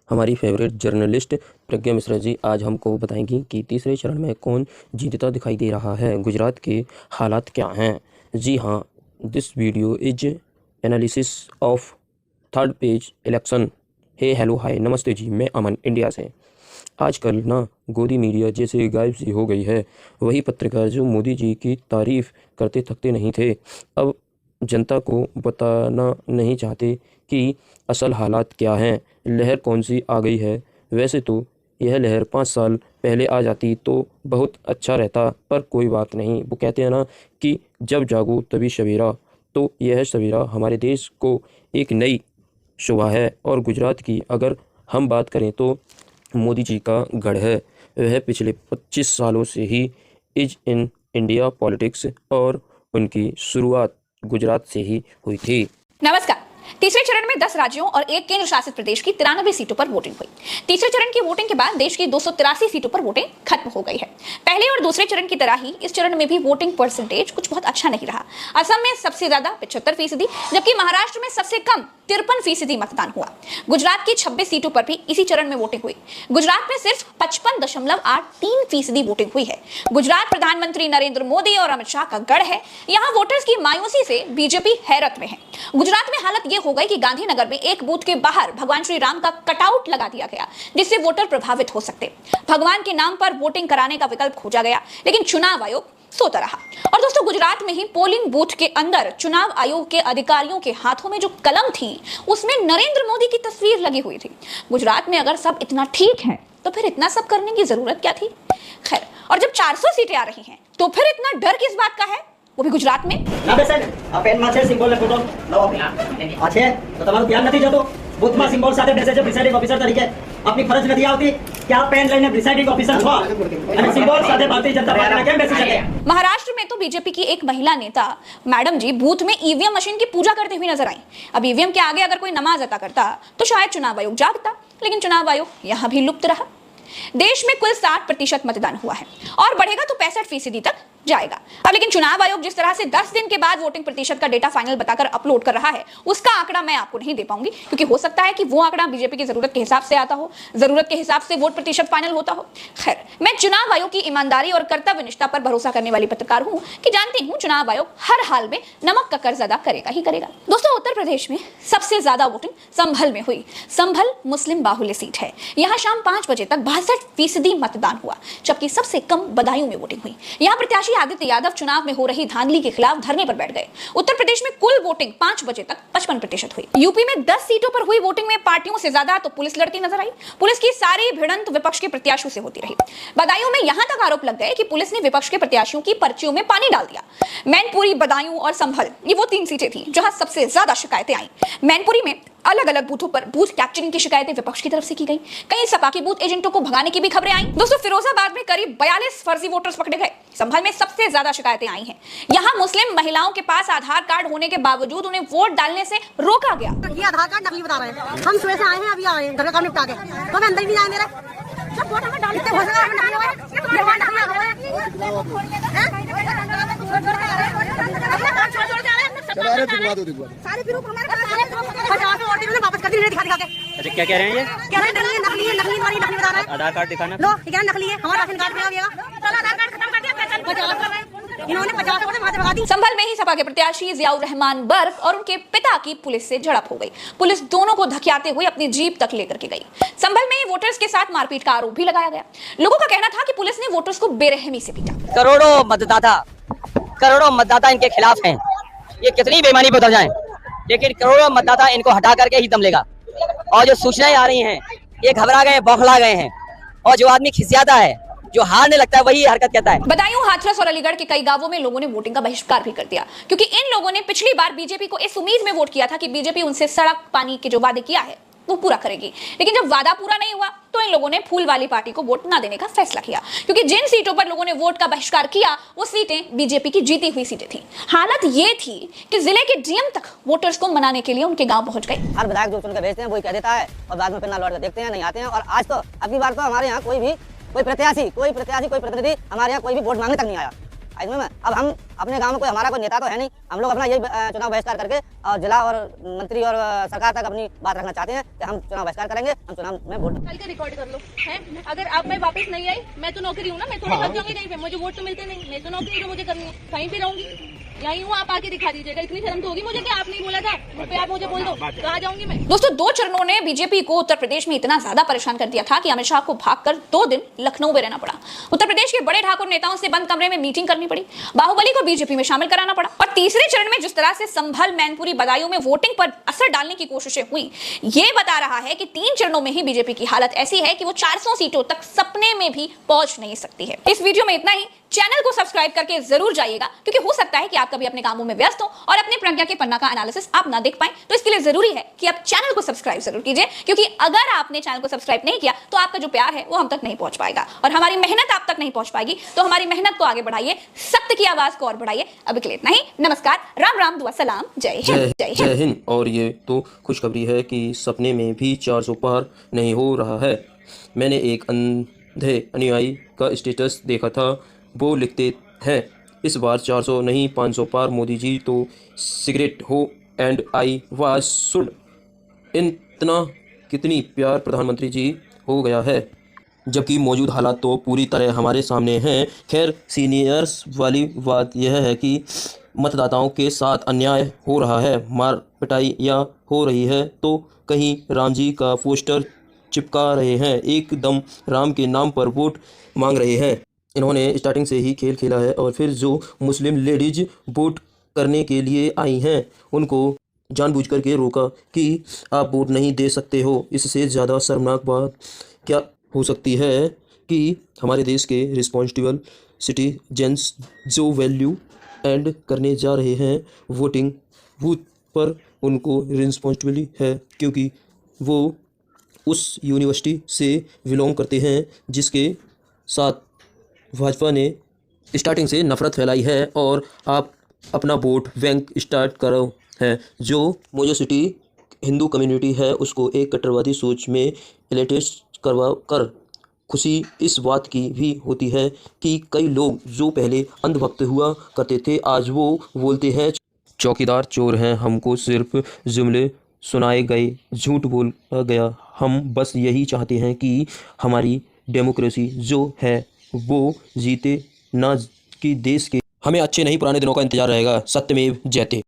हमारी favourite journalist प्रज्ञा मिश्रा जी आज हमको बताएंगी कि तीसरे चरण में कौन जीतता दिखाई दे रहा है, गुजरात के हालात क्या हैं। जी हाँ, this video is analysis of third page election. Hey hello hi नमस्ते जी, मैं अमन इंडिया से। आजकल ना गोदी मीडिया जैसे गायब सी हो गई है। वही पत्रकार जो मोदी जी की तारीफ़ करते थकते नहीं थे, अब जनता को बताना नहीं चाहते कि असल हालात क्या हैं, लहर कौन सी आ गई है। वैसे तो यह लहर 5 साल पहले आ जाती तो बहुत अच्छा रहता, पर कोई बात नहीं। वो कहते हैं ना कि जब जागो तभी सवेरा, तो यह सवेरा हमारे देश को एक नई सुबह है। और गुजरात की अगर हम बात करें तो मोदी जी का गढ़ है। वह पिछले 25 सालों से he is in India politics और उनकी शुरुआत गुजरात से ही हुई थी। नमस्कार। तीसरे चरण में 10 राज्यों और एक केंद्र शासित प्रदेश की 93 सीटों पर वोटिंग हुई। तीसरे चरण की वोटिंग के बाद देश की 283 सीटों पर वोटिंग खत्म हो गई है। पहले और दूसरे चरण की तरह ही इस चरण में भी वोटिंग परसेंटेज कुछ बहुत अच्छा नहीं रहा। असम में सबसे ज्यादा 75%, जबकि महाराष्ट्र में सबसे कम 53% मतदान हुआ। गुजरात की 26 सीटों पर भी इसी चरण में वोटिंग हुई। गुजरात में सिर्फ 55.83% वोटिंग हुई है। गुजरात प्रधानमंत्री नरेंद्र मोदी और अमित शाह का गढ़ है। यहाँ वोटर्स की मायूसी से बीजेपी हैरत में है। गुजरात में हालत यह हो गई कि गांधीनगर में एक बूथ के बाहर भगवान श्री राम का कटआउट लगा दिया गया, जिससे वोटर प्रभावित हो सकते। भगवान के नाम पर वोटिंग कराने का विकल्प खोजा गया, लेकिन चुनाव आयोग सोता रहा। और दोस्तों, गुजरात में ही पोलिंग बूथ के अंदर चुनाव आयोग के अधिकारियों के हाथों में जो कलम थी, उसमें नरेंद्र मोदी की तस्वीर लगी हुई थी। गुजरात में अगर सब इतना ठीक है तो फिर इतना सब करने की जरूरत क्या थी। खैर, और जब 400 सीटें आ रही हैं तो फिर इतना डर किस बात का है, वो भी गुजरात में। ના બેસાય ને આ પેનમાં છે સિમ્બોલ ને ફોટો લો આ છે તો તમારું ધ્યાન નથી જતો બૂથમાં સિમ્બોલ સાથે બેસે છે પ્રિસાઇડિંગ ઓફિસર તરીકે આપની ફરજ નથી આવતી કે આ પેન લઈને પ્રિસાઇડિંગ ઓફિસર છો અને સિમ્બોલ સાથે ભારતીય जनता पार्टी में केम બેસી શકે। महाराष्ट्र में तो बीजेपी की एक महिला नेता मैडम जी बूथ में ईवीएम मशीन की पूजा करते हुए नजर आई। अब ईवीएम के आगे अगर कोई नमाज अता करता तो शायद चुनाव आयोग जागता, लेकिन चुनाव आयोग यहां भी लुप्त रहा। देश में कुल 60% मतदान हुआ है और बढ़ेगा तो 65% तक जाएगा। अब लेकिन चुनाव आयोग जिस तरह से 10 दिन के बाद वोटिंग प्रतिशत का डेटा फाइनल बताकर अपलोड कर रहा है, उसका आंकड़ा मैं आपको नहीं दे पाऊंगी, क्योंकि हो सकता है कि वो आंकड़ा बीजेपी की जरूरत के हिसाब से आता हो, जरूरत के हिसाब से वोट प्रतिशत फाइनल होता हो। खैर, मैं चुनाव आयोग की ईमानदारी और कर्तव्यनिष्ठा पर भरोसा करने वाली पत्रकार हूं कि जानती हूं चुनाव आयोग हर हाल में नमक का कर्ज अदा करेगा ही करेगा। दोस्तों, उत्तर प्रदेश में सबसे ज्यादा वोटिंग संभल में हुई। संभल मुस्लिम बाहुल्य सीट है। यहाँ शाम 5 बजे तक 62% मतदान हुआ, जबकि सबसे कम बदायूं में वोटिंग हुई। यहाँ प्रत्याशी आदित्य यादव चुनाव में हो रही धांधली के खिलाफ धरने पर बैठ गए। उत्तर प्रदेश में कुल वोटिंग 5 बजे तक 55% हुई। यूपी में 10 सीटों पर हुई वोटिंग में पार्टियों से ज्यादा तो पुलिस लड़ती नजर आई। पुलिस की सारी भिड़ंत विपक्ष के प्रत्याशियों से होती रही। बदायूं में यहां तक आरोप लग गए कि पुलिस ने विपक्ष के प्रत्याशियों की पर्चियों में पानी डाल दिया। मैनपुरी, बदायूं और संभल, ये वो 3 सीटें थी जहां सबसे ज्यादा शिकायतें आई। मैनपुरी में अलग अलग बूथों पर बूथ कैप्चरिंग की शिकायतें विपक्ष की तरफ से की गई। कई सपा के बूथ एजेंटों को भगाने की भी खबरें आई। दोस्तों, फिरोजाबाद में करीब 42 फर्जी वोटर्स पकड़े गए। संभल में सबसे ज्यादा शिकायतें आई हैं। यहाँ मुस्लिम महिलाओं के पास आधार कार्ड होने के बावजूद उन्हें वोट डालने से रोका गया। ये आधार कार्ड नकली बता रहे हैं। हम सुबह से आए हैं, अभी आए हैं, घर का काम निपटा के, तो मैं अंदर ही नहीं आए। मेरे सब वोट हमें डालते हो सका हमें नकली हुए, ये वोट नकली हुए सारे प्रूफ हमारे 50 वोट मैंने वापस कर दी, दिखा दिखा के। अच्छा, क्या कह रहे हैं ये? कह रहे हैं नकली है, नकली वाली नकली बता रहे हैं। आधार कार्ड दिखाना। लो, ये क्या नकली है, हमारा राशन कार्ड पे आ गया। चलो आधार कार्ड खत्म कर दिया, पैसा 50 कर रहे हैं। इन्होंने 50 वोट वहां से भगा दी। संभल में ही सपा के प्रत्याशी जियाउर रहमान बर्क और उनके पिता की पुलिस से झड़प हो गई। पुलिस दोनों को धकियाते हुए अपनी जीप तक लेकर के गई। संभल में ही वोटर्स के साथ मारपीट का आरोप भी लगाया गया। लोगों का कहना था कि पुलिस ने वोटर्स को बेरहमी से पीटा। करोड़ों मतदाता इनके खिलाफ हैं। ये कितनी बेईमानी पे उतर जाएं, लेकिन करोड़ों मतदाता इनको हटा करके ही दम लेगा। और जो सूचनाएं आ रही हैं, ये घबरा गए, बौखला गए हैं। और जो आदमी खिसियाता है, जो हारने लगता है, वही हरकत कहता है। बदायूं, हाथरस और अलीगढ़ के कई गांवों में लोगों ने वोटिंग का बहिष्कार भी कर दिया, क्योंकि इन लोगों ने पिछली बार बीजेपी को इस उम्मीद में वोट किया था कि बीजेपी उनसे सड़क, पानी के जो वादे किया है वो पूरा करेगी। लेकिन जब वादा पूरा नहीं हुआ तो इन लोगों ने फूल वाली पार्टी को वोट ना देने का फैसला किया, क्योंकि जिन सीटों पर लोगों ने वोट का बहिष्कार किया वो सीटें बीजेपी की जीती हुई सीटें थी। हालत ये थी कि जिले के डीएम तक वोटर्स को मनाने के लिए उनके गांव पहुंच गए। हर विधायक जो चुनकर भेजते हैं वही कह देता है और बाद में फिर ना लौट कर देखते हैं, नहीं आते हैं। और आज तो अगली बार तो हमारे यहाँ कोई प्रत्याशी, कोई प्रतिनिधि हमारे यहाँ कोई भी वोट मांगने तक नहीं आया। अब हम अपने गांव में कोई हमारा कोई नेता तो है नहीं। हम लोग अपना यही चुनाव बहिष्कार करके और जिला और मंत्री और सरकार तक अपनी बात रखना चाहते हैं कि हम चुनाव बहिष्कार करेंगे, हम चुनाव में वोट। कल का रिकॉर्ड कर लो है। अगर अब मैं वापस नहीं आई, मैं तो नौकरी हूँ ना, मैं थोड़ी भाग जाऊंगी कहीं पे, मुझे वोट तो मिलते नहीं, मैं तो नौकरी जो मुझे करनी है कहीं पे रहूंगी, यहीं हूँ, आप आके दिखा दीजिएगा। इतनी शर्म तो होगी मुझे कि आप नहीं बोला था, पे आप मुझे बोल दो, कहाँ जाऊंगी मैं। दोस्तों, 2 चरणों ने बीजेपी को उत्तर प्रदेश में इतना ज्यादा परेशान कर दिया था कि अमित शाह को भागकर 2 दिन लखनऊ में रहना पड़ा। उत्तर प्रदेश के बड़े ठाकुर नेताओं से बंद कमरे में मीटिंग करनी पड़ी, बाहुबली को बीजेपी में शामिल कराना पड़ा, और तीसरे चरण में जिस तरह से संभल, मैनपुरी, बदायूं में वोटिंग पर असर डालने की कोशिशें हुई, ये बता रहा है कि 3 चरणों में ही बीजेपी की हालत ऐसी है कि वो 400 सीटों तक सपने में भी पहुंच नहीं सकती है। इस वीडियो में इतना ही। चैनल को सब्सक्राइब करके जरूर जाइएगा, क्योंकि हो सकता है कि आप कभी अपने कामों में व्यस्त हो और अपने प्रज्ञा के पन्ना का एनालिसिस आप ना देख पाए। तो इसके लिए जरूरी है कि आप चैनल को सब्सक्राइब जरूर कीजिए, क्योंकि अगर आपने चैनल को सब्सक्राइब नहीं किया तो आपका जो प्यार है वो हम तक नहीं पहुंच पाएगा और हमारी मेहनत आप तक नहीं पहुंच पाएगी। तो हमारी मेहनत को आगे बढ़ाइए, सत्य की आवाज को और बढ़ाइए। अभी के लिए इतना ही। नमस्कार, राम राम, दुआ सलाम, जय हिंद, जय हिंद। जय हिंद। और ये तो खुशखबरी है कि सपने में भी 400 पार नहीं हो रहा है। मैंने एक अंधे अनुयायी का स्टेटस देखा था, वो लिखते हैं इस बार 400 नहीं 500 पार, मोदी जी तो सिगरेट हो एंड आई वाज शुड। इतना कितनी प्यार प्रधानमंत्री जी हो गया है, जबकि मौजूद हालात तो पूरी तरह हमारे सामने हैं। खैर, सीनियर्स वाली बात यह है कि मतदाताओं के साथ अन्याय हो रहा है, मार पिटाई या हो रही है तो कहीं राम जी का पोस्टर चिपका रहे हैं, एकदम राम के नाम पर वोट मांग रहे हैं। इन्होंने स्टार्टिंग से ही खेल खेला है और फिर जो मुस्लिम लेडीज वोट करने के लिए आई हैं उनको जानबूझ करके रोका कि आप वोट नहीं दे सकते हो। इससे ज़्यादा शर्मनाक बात क्या हो सकती है कि हमारे देश के रिस्पॉन्सिबल सिटीजन्स जो वैल्यू एंड करने जा रहे हैं वोटिंग बूथ पर, उनको रिस्पॉन्सिबिलिटी है, क्योंकि वो उस यूनिवर्सिटी से बिलोंग करते हैं जिसके साथ भाजपा ने स्टार्टिंग से नफरत फैलाई है। और आप अपना वोट बैंक स्टार्ट करो है। जो मेजॉरिटी हिंदू कम्युनिटी है उसको एक कट्टरवादी सोच में एलिटेट करवा कर खुशी इस बात की भी होती है कि कई लोग जो पहले अंधभक्त हुआ करते थे आज वो बोलते हैं चौकीदार चोर हैं, हमको सिर्फ जुमले सुनाए गए, झूठ बोला गया। हम बस यही चाहते हैं कि हमारी डेमोक्रेसी जो है वो जीते, ना कि देश के। हमें अच्छे नहीं पुराने दिनों का इंतजार रहेगा। सत्यमेव जयते।